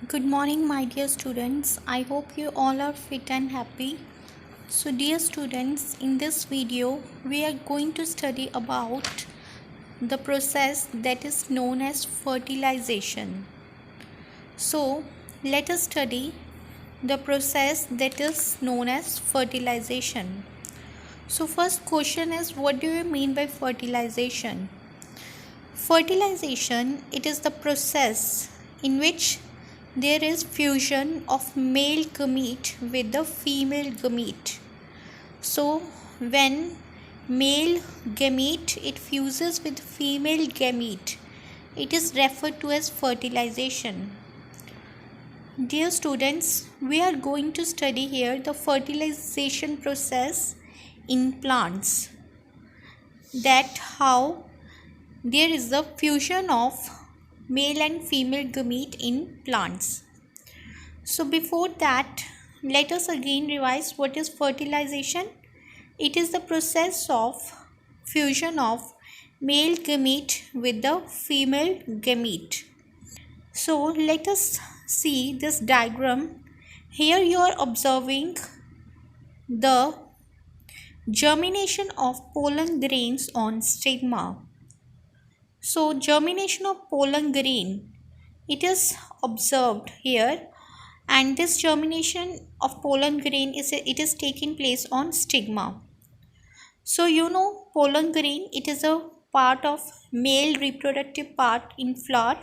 Good morning, my dear students. I hope you all are fit and happy. So, dear students, in this video, we are going to study about the process that is known as fertilization. So, let us study the process that is known as fertilization. So, first question is, what do you mean by fertilization? Fertilization, it is the process in which there is fusion of male gamete with the female gamete. So when male gamete it fuses with female gamete, it is referred to as fertilization. Dear students, we are going to study here the fertilization process in plants, that how there is the fusion of male and female gamete in plants. So before that, let us again revise what is fertilization. It is the process of fusion of male gamete with the female gamete. So let us see this diagram. Here you are observing the germination of pollen grains on stigma. So germination of pollen grain, it is observed here, and this germination of pollen grain is taking place on stigma. So pollen grain, it is a part of male reproductive part in flower,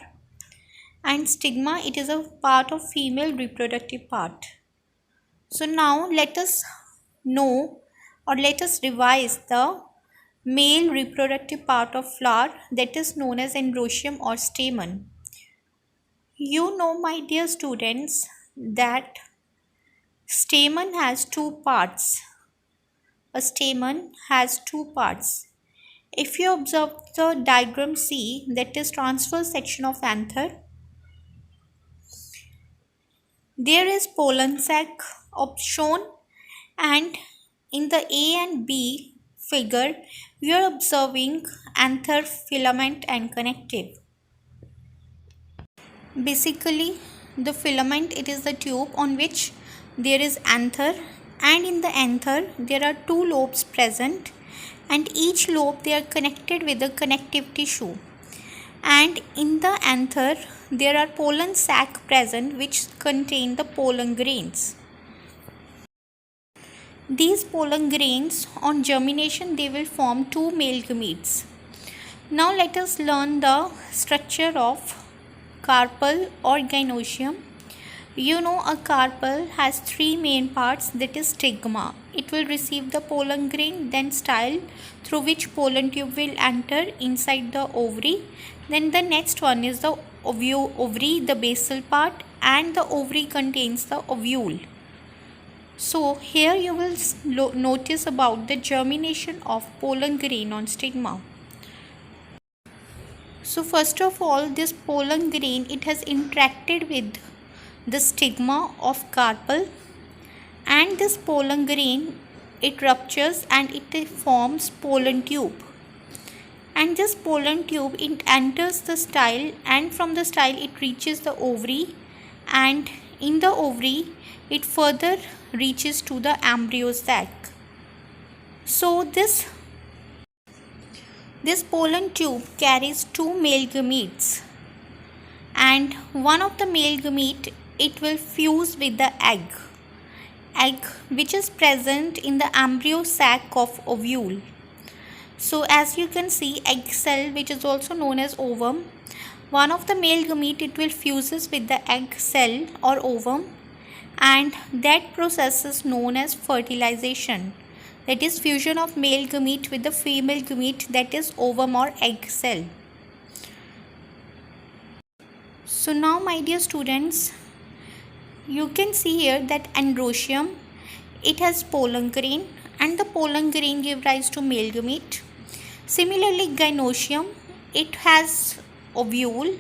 and stigma, it is a part of female reproductive part. So now let us know, or let us revise the male reproductive part of flower, that is known as androecium or stamen. You know, my dear students, that stamen has two parts. A stamen has two parts. If you observe the diagram C, that is transverse section of anther, there is pollen sac shown, and in the A and B figure, we are observing anther, filament and connective. Basically, the filament, it is the tube on which there is anther, and in the anther there are two lobes present, and each lobe they are connected with a connective tissue, and in the anther there are pollen sac present which contain the pollen grains. These pollen grains on germination, they will form two male gametes. Now let us learn the structure of carpel or gynoecium. You know, a carpel has three main parts, that is stigma. It will receive the pollen grain, then style through which pollen tube will enter inside the ovary. Then the next one is the ovary, the basal part, and the ovary contains the ovule. So here you will notice about the germination of pollen grain on stigma. So first of all, this pollen grain, it has interacted with the stigma of carpel, and this pollen grain, it ruptures and it forms pollen tube, and this pollen tube, it enters the style, and from the style it reaches the ovary, and in the ovary it further reaches to the embryo sac. So this pollen tube carries two male gametes, and one of the male gamete, it will fuse with the egg which is present in the embryo sac of ovule. So as you can see, egg cell, which is also known as ovum, one of the male gamete, it will fuses with the egg cell or ovum, and that process is known as fertilization. That is fusion of male gamete with the female gamete, that is ovum or egg cell. So now, my dear students, you can see here that androecium, it has pollen grain, and the pollen grain give rise to male gamete. Similarly, gynoecium, it has ovule,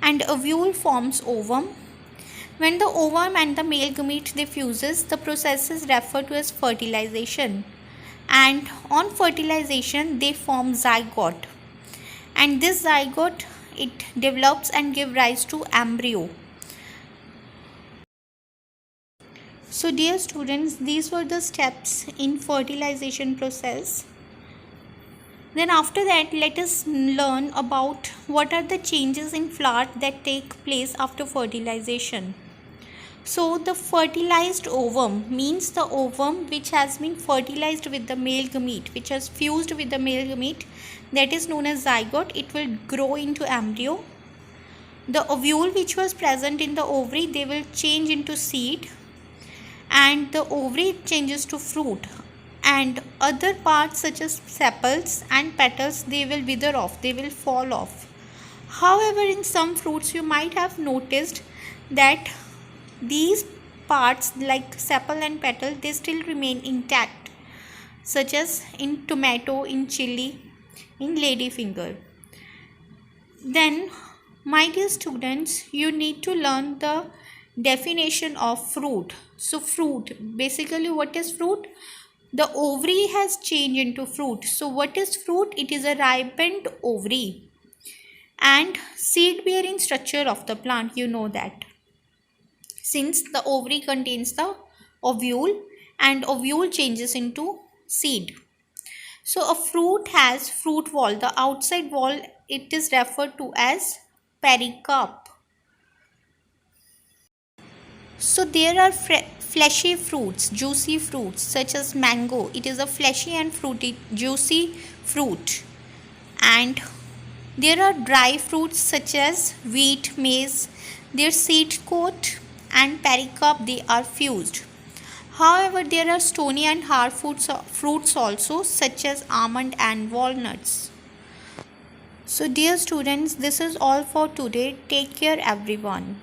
and ovule forms ovum. When the ovum and the male gamete they fuses, the process is referred to as fertilization, and on fertilization they form zygote, and this zygote, it develops and give rise to embryo. So dear students, these were the steps in fertilization process. Then after that, let us learn about what are the changes in flower that take place after fertilization. So the fertilized ovum means the ovum which has been fertilized with the male gamete, which has fused with the male gamete, that is known as zygote. It will grow into embryo. The ovule which was present in the ovary, they will change into seed, and the ovary changes to fruit, and other parts such as sepals and petals, they will wither off, they will fall off. However, in some fruits you might have noticed that these parts like sepal and petal, they still remain intact, such as in tomato, in chili, in ladyfinger. Then my dear students, you need to learn the definition of fruit. So fruit, basically what is fruit? The ovary has changed into fruit. So what is fruit? It is a ripened ovary and seed bearing structure of the plant, you know that, since the ovary contains the ovule and ovule changes into seed. So a fruit has fruit wall. The outside wall, it is referred to as pericarp. So there are fleshy fruits, juicy fruits such as mango. It is a fleshy and fruity, juicy fruit. And there are dry fruits such as wheat, maize. Their seed coat and pericarp, they are fused. However, there are stony and hard fruits also, such as almond and walnuts. So dear students, this is all for today. Take care everyone.